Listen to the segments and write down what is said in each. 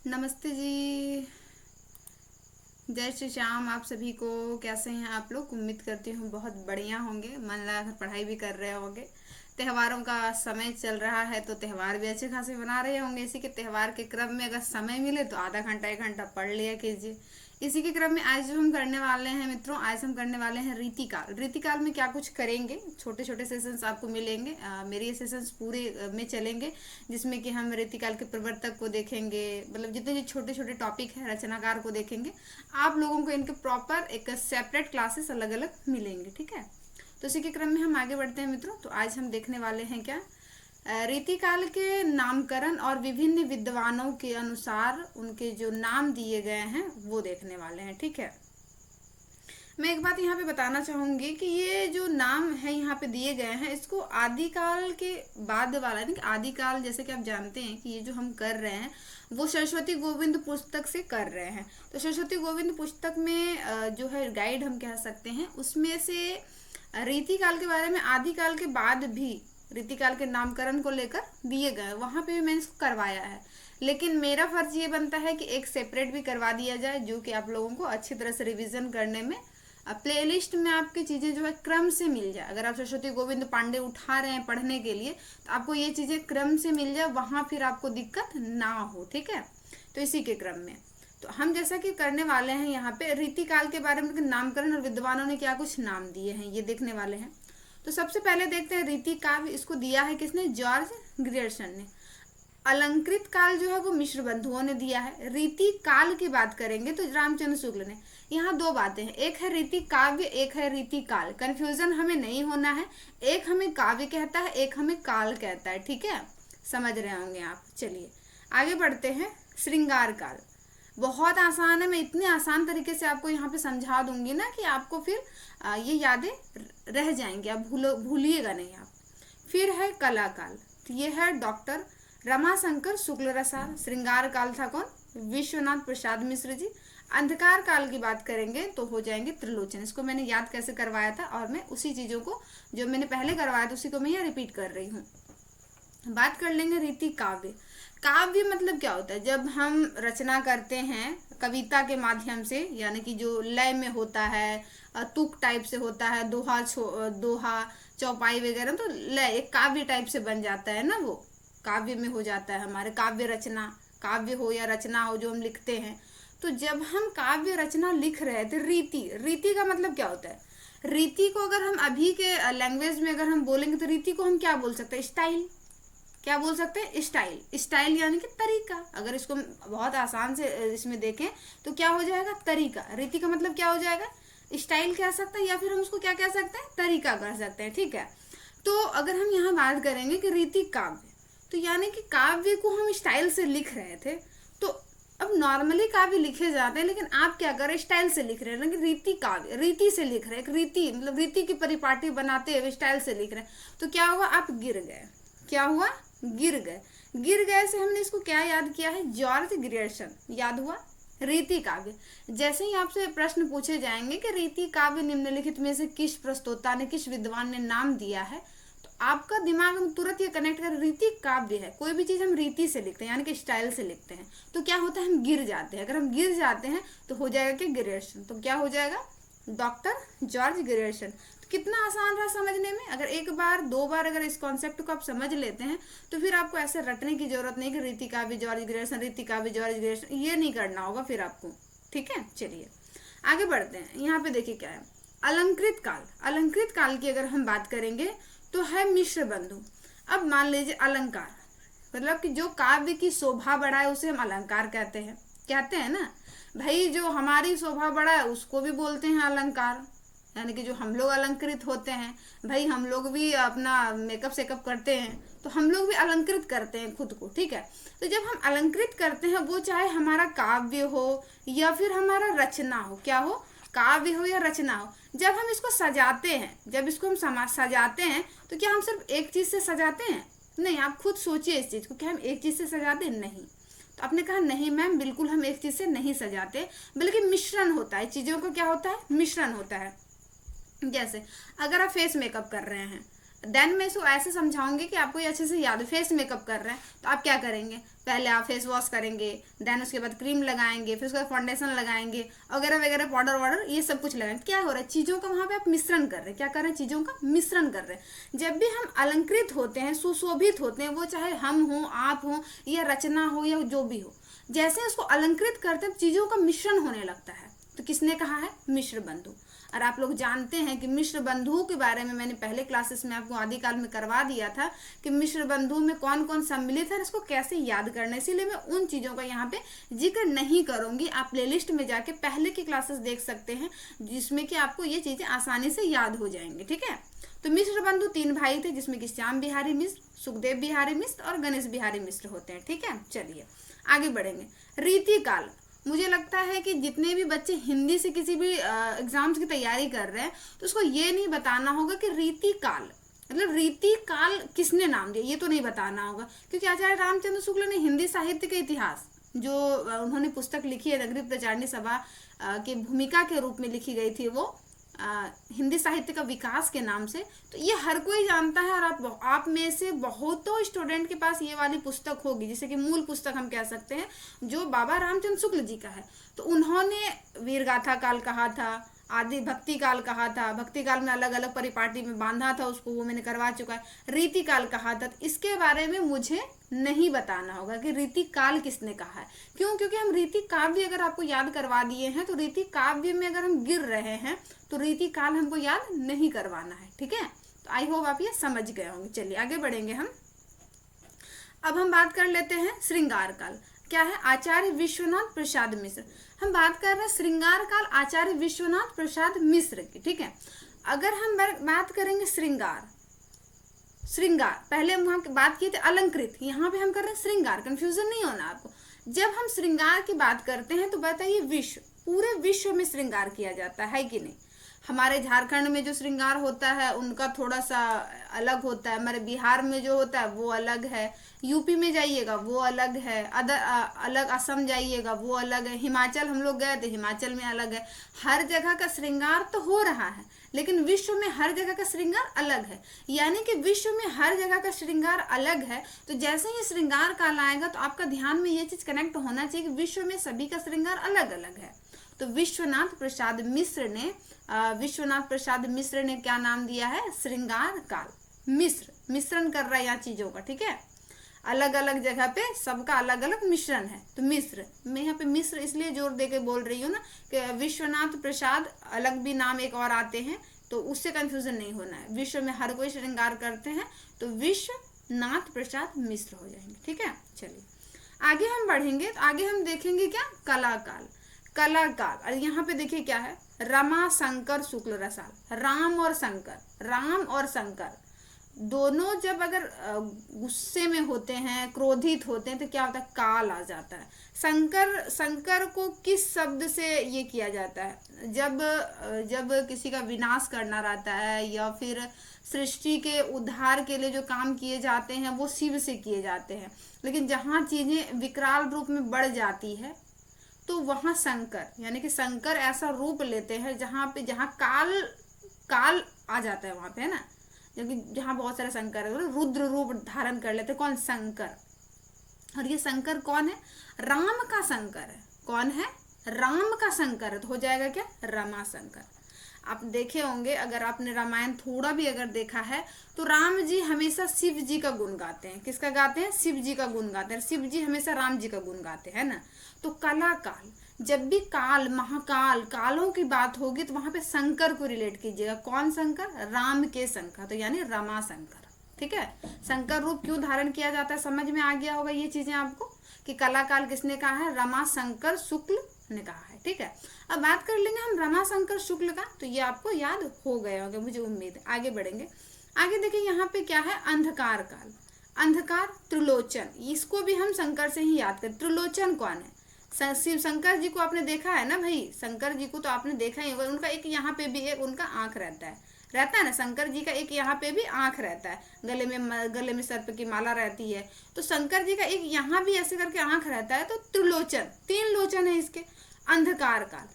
नमस्ते जी। जय श्री श्याम। आप सभी को कैसे हैं आप लोग? उम्मीद करती हूँ बहुत बढ़िया होंगे, मन लगाकर पढ़ाई भी कर रहे होंगे। त्योहारों का समय चल रहा है तो त्यौहार भी अच्छे खासे मना रहे होंगे। इसी के त्यौहार के क्रम में अगर समय मिले तो आधा घंटा 1 घंटा पढ़ लिया कीजिए। इसी के क्रम में आज जो हम करने वाले हैं मित्रों, आज हम करने वाले हैं रीतिकाल। रीतिकाल में क्या कुछ करेंगे, छोटे छोटे सेशंस आपको मिलेंगे। मेरे ये सेशंस पूरे में चलेंगे, जिसमें कि हम रीतिकाल के प्रवर्तक को देखेंगे, मतलब जितने भी छोटे छोटे टॉपिक है रचनाकार को देखेंगे। आप लोगों को इनके प्रॉपर एक सेपरेट क्लासेस अलग अलग मिलेंगे, ठीक है। तो इसी के क्रम में हम आगे बढ़ते हैं मित्रों। तो आज हम देखने वाले हैं क्या, रीतिकाल के नामकरण और विभिन्न विद्वानों के अनुसार उनके जो नाम दिए गए हैं वो देखने वाले हैं, ठीक है। मैं एक बात यहाँ पे बताना चाहूंगी कि ये जो नाम है यहाँ पे दिए गए हैं, इसको आदिकाल के बाद वाला नहीं, आदिकाल जैसे कि आप जानते हैं कि ये जो हम कर रहे हैं वो सरस्वती गोविंद पुस्तक से कर रहे हैं। तो सरस्वती गोविंद पुस्तक में जो है गाइड हम कह सकते हैं, उसमें से रीतिकाल के बारे में आदिकाल के बाद भी रीतिकाल के नामकरण को लेकर दिए गए, वहां पे भी मैंने इसको करवाया है। लेकिन मेरा फर्ज ये बनता है कि एक सेपरेट भी करवा दिया जाए, जो कि आप लोगों को अच्छी तरह से रिवीजन करने में प्लेलिस्ट में आपकी चीजें जो है क्रम से मिल जाए। अगर आप सरस्वती गोविंद पांडे उठा रहे हैं पढ़ने के लिए तो आपको ये चीजें क्रम से मिल जाए, वहां फिर आपको दिक्कत ना हो, ठीक है। तो इसी के क्रम में तो हम जैसा कि करने वाले हैं यहाँ पे रीतिकाल के बारे में नामकरण और विद्वानों ने क्या कुछ नाम दिए हैं ये देखने वाले हैं। तो सबसे पहले देखते हैं रीति काव्य। इसको दिया है किसने? जॉर्ज ग्रियर्सन ने। अलंकृत काल जो है वो मिश्र बंधुओं ने दिया है। रीति काल की बात करेंगे तो रामचंद्र शुक्ल ने। यहाँ दो बातें हैं, एक है रीति काव्य, एक है रीति काल। कंफ्यूजन हमें नहीं होना है, एक हमें काव्य कहता है, एक हमें काल कहता है, ठीक है। समझ रहे होंगे आप। चलिए आगे बढ़ते हैं। श्रृंगार काल बहुत आसान है, मैं इतने आसान तरीके से आपको यहाँ पे समझा दूंगी ना कि आपको फिर ये यादें रह जाएंगी, आप भूलिएगा नहीं आप। फिर है कला काल, तो ये है डॉक्टर रमाशंकर शुक्ल रसाल। श्रृंगार काल था कौन? विश्वनाथ प्रसाद मिश्र जी। अंधकार काल की बात करेंगे तो हो जाएंगे त्रिलोचन। इसको मैंने याद कैसे करवाया था और मैं उसी चीजों को जो मैंने पहले करवाया था उसी को मैं यहाँ रिपीट कर रही हूँ। बात कर लेंगे रीति काव्य। काव्य मतलब क्या होता है? जब हम रचना करते हैं कविता के माध्यम से, यानी कि जो लय में होता है, तुक टाइप से होता है, दोहा चौपाई वगैरह, तो लय एक काव्य टाइप से बन जाता है ना, वो काव्य में हो जाता है। हमारे काव्य रचना, काव्य हो या रचना हो जो हम लिखते हैं, तो जब हम काव्य रचना लिख रहे थे, रीति का मतलब क्या होता है? रीति को अगर हम अभी के लैंग्वेज में अगर हम बोलेंगे तो रीति को हम क्या बोल सकते हैं? स्टाइल। क्या बोल सकते हैं? स्टाइल। स्टाइल यानी कि तरीका। अगर इसको बहुत आसान से इसमें देखें तो क्या हो जाएगा? तरीका। रीति का मतलब क्या हो जाएगा? स्टाइल कह सकते हैं, या फिर हम उसको क्या कह सकते हैं? तरीका कह सकते हैं, ठीक है। तो अगर हम यहाँ बात करेंगे कि रीति काव्य, तो यानी कि काव्य को हम स्टाइल से लिख रहे थे, तो अब नॉर्मली काव्य लिखे जाते हैं, लेकिन आप क्या कर रहे हैं? स्टाइल से लिख रहे हैं, लेकिन रीति काव्य रीति से लिख रहे हैं। रीति मतलब रीति की परिपाटी बनाते हुए स्टाइल से लिख रहे हैं, तो क्या हुआ? आप गिर गए। क्या हुआ? गिर गए। गिर गए से हमने इसको क्या याद किया है? जॉर्ज ग्रियर्सन याद हुआ। रीति काव्य। जैसे ही आपसे प्रश्न पूछे जाएंगे कि रीति काव्य निम्नलिखित में से किस प्रस्तोता ने, किस विद्वान ने नाम दिया है, तो आपका दिमाग में तुरंत ये कनेक्ट कर रीति काव्य है। कोई भी चीज हम रीति से लिखते हैं यानी कि स्टाइल से लिखते हैं, तो क्या होता है? हम गिर जाते हैं। अगर हम गिर जाते हैं तो हो जाएगा कि ग्रियर्सन। तो क्या हो जाएगा? Doctor George Grierson. कितना आसान रहा समझने में। अगर एक बार दो बार अगर इस कॉन्सेप्ट को आप समझ लेते हैं तो फिर आपको ऐसे रटने की जरूरत नहीं कि रीति काव्य जॉर्ज ग्रियर्सन, रीति काव्य जॉर्ज ग्रियर्सन, ये नहीं करना होगा फिर आपको, ठीक है। चलिए आगे बढ़ते हैं। यहाँ पे देखिए क्या है, अलंकृत काल। अलंकृत काल की अगर हम बात करेंगे तो है मिश्र बंधु। अब मान लीजिए अलंकार मतलब कि जो काव्य की शोभा बढ़ाए उसे हम अलंकार कहते हैं ना भाई। जो हमारी शोभा बढ़ाए उसको भी बोलते हैं अलंकार, यानी कि जो हम लोग अलंकृत होते हैं भाई, हम लोग भी अपना मेकअप सेकअप करते हैं तो हम लोग भी अलंकृत करते हैं खुद को, ठीक है। तो जब हम अलंकृत करते हैं, वो चाहे हमारा काव्य हो या फिर हमारा रचना हो, क्या हो? काव्य हो या रचना हो, जब हम इसको सजाते हैं, जब इसको हम सजाते हैं तो क्या हम सिर्फ एक चीज से सजाते हैं? नहीं, आप खुद सोचिए इस चीज को, क्या हम एक चीज से सजाते हैं? नहीं। तो आपने कहा नहीं मैम, बिल्कुल हम एक चीज से नहीं सजाते, बल्कि मिश्रण होता है चीजों का। क्या होता है? मिश्रण होता है। जैसे अगर आप फेस मेकअप कर रहे हैं देन मैं इसको ऐसे समझाऊंगी कि आपको ये अच्छे से याद। फेस मेकअप कर रहे हैं तो आप क्या करेंगे, पहले आप फेस वॉश करेंगे, देन उसके बाद क्रीम लगाएंगे, फिर उसके बाद फाउंडेशन लगाएंगे वगैरह वगैरह, पाउडर वाउडर ये सब कुछ लगाएंगे। क्या हो रहा है, चीज़ों का वहाँ पे आप मिश्रण कर रहे हैं। क्या कर रहे हैं, चीज़ों का मिश्रण कर रहे हैं। जब भी हम अलंकृत होते हैं, सुशोभित होते हैं, वो चाहे हम हो, आप हो, या रचना हो, या जो भी हो, जैसे उसको अलंकृत करते हैं चीज़ों का मिश्रण होने लगता है। तो किसने कहा है, मिश्र बंधु। और आप लोग जानते हैं कि मिश्र बंधुओं के बारे में मैंने पहले क्लासेस में आपको आदिकाल में करवा दिया था कि मिश्र बंधुओं में कौन कौन सम्मिलित है, इसको कैसे याद करना है। इसीलिए मैं उन चीज़ों का यहाँ पे जिक्र नहीं करूंगी। आप प्लेलिस्ट में जाके पहले की क्लासेस देख सकते हैं, जिसमें कि आपको ये चीज़ें आसानी से याद हो जाएंगी। ठीक है, तो मिश्र बंधु 3 भाई थे, जिसमें कि श्याम बिहारी मिश्र, सुखदेव बिहारी मिश्र और गणेश बिहारी मिश्र होते हैं। ठीक है, चलिए आगे बढ़ेंगे। रीति काल, मुझे लगता है कि जितने भी बच्चे हिंदी से किसी भी एग्जाम्स की तैयारी कर रहे हैं तो उसको ये नहीं बताना होगा कि रीति काल मतलब रीति काल किसने नाम दिया, ये तो नहीं बताना होगा, क्योंकि आचार्य रामचंद्र शुक्ल ने हिंदी साहित्य के इतिहास जो उन्होंने पुस्तक लिखी है, नगरीय प्रचारणी सभा की भूमिका के रूप में लिखी गई थी, वो हिंदी साहित्य का विकास के नाम से, तो ये हर कोई जानता है। और आप में से बहुतों स्टूडेंट के पास ये वाली पुस्तक होगी, जैसे कि मूल पुस्तक हम कह सकते हैं, जो बाबा रामचंद्र शुक्ल जी का है। तो उन्होंने वीरगाथा काल कहा था, आदि भक्ति काल कहा था, भक्ति काल में अलग अलग परिपाटी में बांधा था उसको, वो मैंने करवा चुका है। रीति काल कहा था, तो इसके बारे में मुझे नहीं बताना होगा कि रीति काल किसने कहा है। क्यों, क्योंकि हम रीति काव्य अगर आपको याद करवा दिए हैं, तो रीति काव्य में अगर हम गिर रहे हैं तो रीति काल हमको याद नहीं करवाना है। ठीक है, तो आई होप आप ये समझ गए होंगे। चलिए आगे बढ़ेंगे हम। अब हम बात कर लेते हैं श्रृंगार काल। क्या है, आचार्य विश्वनाथ प्रसाद मिश्र। हम बात कर रहे हैं श्रृंगार काल आचार्य विश्वनाथ प्रसाद मिश्र की। ठीक है, अगर हम बात करेंगे श्रृंगार, पहले हम वहां बात किए थे अलंकृत, यहाँ पे हम कर रहे हैं श्रृंगार, कंफ्यूजन नहीं होना आपको। जब हम श्रृंगार की बात करते हैं तो बताइए, विश्व, पूरे विश्व में श्रृंगार किया जाता है कि नहीं। हमारे झारखंड में जो श्रृंगार होता है उनका थोड़ा सा अलग होता है, हमारे बिहार में जो होता है वो अलग है, यूपी में जाइएगा वो अलग है, अलग असम जाइएगा वो अलग है, हिमाचल हम लोग गए थे हिमाचल में अलग है। हर जगह का श्रृंगार तो हो रहा है, लेकिन विश्व में हर जगह का श्रृंगार अलग है। यानी कि विश्व में हर जगह का श्रृंगार अलग है, तो जैसे ही श्रृंगार काल आएगा तो आपका ध्यान में ये चीज कनेक्ट होना चाहिए कि विश्व में सभी का श्रृंगार अलग अलग है। तो विश्वनाथ प्रसाद मिश्र ने क्या नाम दिया है, श्रृंगार काल। मिश्रण कर रहा है यहाँ चीजों का। ठीक है, अलग अलग जगह पे सबका अलग अलग मिश्रण है। तो मिश्र, मैं यहाँ पे मिश्र इसलिए जोर दे के बोल रही हूँ ना कि विश्वनाथ प्रसाद अलग भी नाम एक और आते हैं, तो उससे कंफ्यूजन नहीं होना है। विश्व में हर कोई श्रृंगार करते हैं तो विश्वनाथ प्रसाद मिश्र हो जाएंगे। ठीक है, चलिए आगे हम बढ़ेंगे। तो आगे हम देखेंगे क्या, कलाकाल। और यहाँ पे देखिए क्या है, रमा शंकर शुक्ल रसाल। राम और शंकर दोनों जब अगर गुस्से में होते हैं, क्रोधित होते हैं, तो क्या होता है, काल आ जाता है। शंकर को किस शब्द से ये किया जाता है, जब किसी का विनाश करना रहता है या फिर सृष्टि के उद्धार के लिए जो काम किए जाते हैं वो शिव से किए जाते हैं। लेकिन जहाँ चीजें विकराल रूप में बढ़ जाती है तो वहां शंकर, यानी कि शंकर ऐसा रूप लेते हैं जहाँ काल आ जाता है वहां पे, है ना। जहाँ बहुत सारे शंकर है, रुद्र रूप धारण कर लेते, कौन, शंकर। और ये शंकर कौन है, राम का शंकर है। कौन है, राम का शंकर है, तो हो जाएगा क्या, रमा शंकर। आप देखे होंगे, अगर आपने रामायण थोड़ा भी अगर देखा है तो राम जी हमेशा शिव जी का गुण गाते हैं। किसका गाते हैं, शिव जी का गुण गाते हैं। शिव जी हमेशा राम जी का गुण गाते हैं ना। तो कला काल, जब भी काल, महाकाल, कालों की बात होगी तो वहां पे शंकर को रिलेट कीजिएगा। कौन शंकर, राम के शंकर, तो यानी रमा शंकर। ठीक है, शंकर रूप क्यों धारण किया जाता है, समझ में आ गया होगा ये चीजें आपको, कि कला काल किसने कहा है, रमा शंकर शुक्ल ने कहा है। ठीक है, अब बात कर लेंगे हम रमा शंकर शुक्ल का, तो ये आपको याद हो गए होंगे, मुझे उम्मीद है। आगे बढ़ेंगे। आगे देखिए यहाँ पे क्या है, अंधकार काल। अंधकार, त्रिलोचन, इसको भी हम शंकर से ही याद करें। त्रिलोचन कौन है, शिव शंकर जी को आपने देखा है ना भाई, शंकर जी को तो आपने देखा ही होगा। उनका एक यहाँ पे भी एक उनका आंख रहता है ना, शंकर जी का एक यहाँ पे भी आंख रहता है, गले में सर्प की माला रहती है। तो शंकर जी का एक यहाँ भी ऐसे करके आंख रहता है, तो त्रिलोचन, 3 लोचन है इसके। अंधकार काल,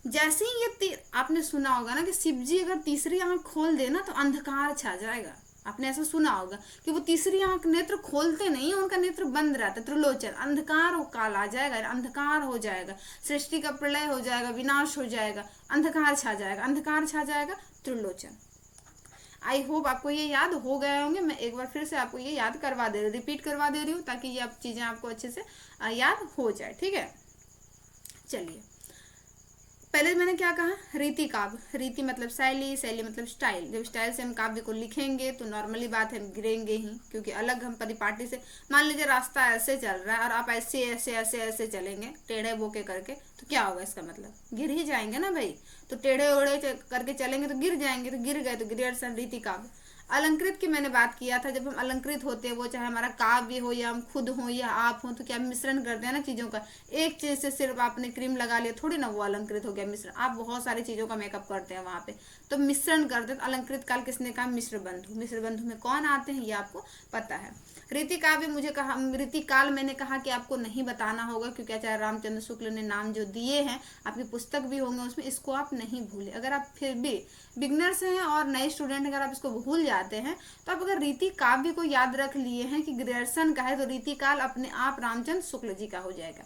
जैसे ही ये आपने सुना होगा ना कि शिव जी अगर तीसरी आंख खोल देना तो अंधकार छा जाएगा। आपने ऐसा सुना होगा कि वो तीसरी आंख नेत्र खोलते नहीं है, उनका नेत्र बंद रहता है। त्रिलोचन, अंधकार हो, काल आ जाएगा, अंधकार हो जाएगा, सृष्टि का प्रलय हो जाएगा, विनाश हो जाएगा, अंधकार छा जाएगा, अंधकार छा जाएगा, त्रिलोचन। आई होप आपको ये याद हो गए होंगे। मैं एक बार फिर से आपको ये याद करवा दे रही हूँ, रिपीट करवा दे रही हूँ, ताकि ये आप चीजें आपको अच्छे से याद हो जाए। ठीक है, चलिए पहले मैंने क्या कहा, रीति काव्य। रीति मतलब शैली, शैली मतलब स्टाइल। जब स्टाइल से हम काव्य को लिखेंगे तो नॉर्मली बात है हम गिरेंगे ही, क्योंकि अलग हम परिपाटी से, मान लीजिए रास्ता ऐसे चल रहा है और आप ऐसे ऐसे ऐसे ऐसे चलेंगे टेढ़े बोके करके, तो क्या होगा, इसका मतलब गिर ही जाएंगे ना भाई। तो टेढ़े ओढ़े करके चलेंगे तो गिर जाएंगे, तो गिर गए तो ग्रेड रीति काव्य। अलंकृत की मैंने बात किया था, जब हम अलंकृत होते हैं, वो चाहे हमारा काव्य हो या हम खुद हो या आप हो, तो क्या मिश्रण करते हैं ना चीजों का। एक चीज से सिर्फ आपने क्रीम लगा लिया थोड़ी ना वो अलंकृत हो गया मिश्रण, आप बहुत सारी चीजों का मेकअप करते हैं वहां पे, तो मिश्रण करते हैं। तो अलंकृत काल किसने कहा, मिश्र बंधु। मिश्र बंधु में कौन आते हैं ये आपको पता है। रीति काव्य मुझे कहा, रीति काल मैंने कहा कि आपको नहीं बताना होगा, क्योंकि आचार्य रामचंद्र शुक्ल ने नाम जो दिए हैं, आपकी पुस्तक भी होंगे उसमें, इसको आप नहीं भूले। अगर आप फिर भी बिगनर्स हैं और नए स्टूडेंट अगर आप इसको भूल जाते हैं, तो आप अगर रीति काव्य को याद रख लिए हैं कि ग्रेजुएशन का है, तो रीति काल अपने आप रामचंद्र शुक्ल जी का हो जाएगा।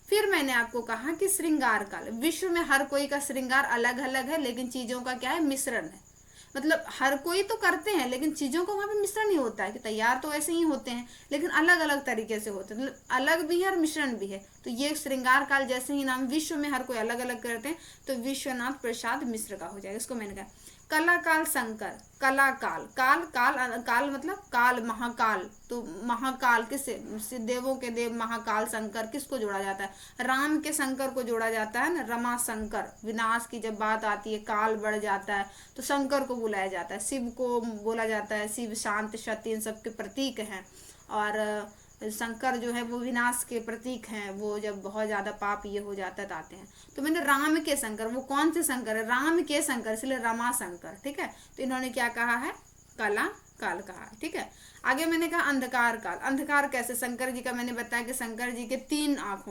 फिर मैंने आपको कहा कि श्रृंगार काल, विश्व में हर कोई का श्रृंगार अलग अलग है, लेकिन चीजों का क्या है, मिश्रण है। मतलब हर कोई तो करते हैं, लेकिन चीजों का वहां पे मिश्रण ही होता है, कि तैयार तो ऐसे ही होते हैं लेकिन अलग अलग तरीके से होते हैं, मतलब अलग भी है और मिश्रण भी है। तो ये श्रृंगार काल, जैसे ही नाम, विश्व में हर कोई अलग अलग करते हैं, तो विश्वनाथ प्रसाद मिश्र का हो जाएगा। इसको मैंने कहा। कला काल शंकर, कला काल, काल काल काल मतलब काल, महाकाल। तो महाकाल किससे, देवों के देव महाकाल शंकर, किसको जोड़ा जाता है, राम के शंकर को जोड़ा जाता है ना, रमा शंकर। विनाश की जब बात आती है, काल बढ़ जाता है, तो शंकर को बुलाया जाता है। शिव को बोला जाता है, शिव शांत सत्य इन सबके प्रतीक हैं, और शंकर जो है वो विनाश के प्रतीक हैं। वो जब बहुत ज्यादा पाप ये हो जाता है तो आते हैं। तो मैंने राम के शंकर, वो कौन से शंकर है, राम के शंकर, इसलिए रमा शंकर। ठीक है, तो इन्होंने क्या कहा है, कला काल कहा है। ठीक है, आगे मैंने कहा अंधकार काल। अंधकार कैसे, शंकर जी का मैंने बताया कि शंकर जी के तीन आंख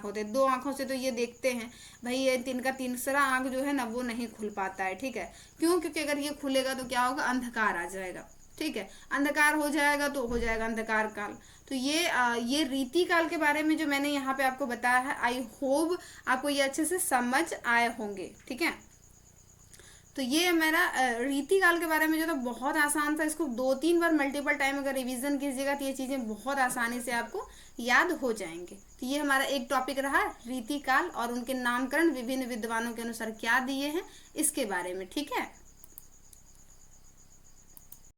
होते, दो आंखों से तो ये देखते हैं भाई, ये इनका तीसरा आंख जो है ना वो नहीं खुल पाता है। ठीक है, क्यों, क्योंकि अगर ये खुलेगा तो क्या होगा, अंधकार आ जाएगा। ठीक है, अंधकार हो जाएगा तो हो जाएगा अंधकार काल। तो ये रीति काल के बारे में जो मैंने यहाँ पे आपको बताया है, आई होप आपको ये अच्छे से समझ आए होंगे। ठीक है, तो ये मेरा रीति काल के बारे में जो था बहुत आसान था। इसको 2-3 बार मल्टीपल टाइम अगर रिवीजन कीजिएगा तो ये चीजें बहुत आसानी से आपको याद हो जाएंगे। तो ये हमारा एक टॉपिक रहा, रीति काल और उनके नामकरण विभिन्न विद्वानों के अनुसार क्या दिए हैं इसके बारे में। ठीक है।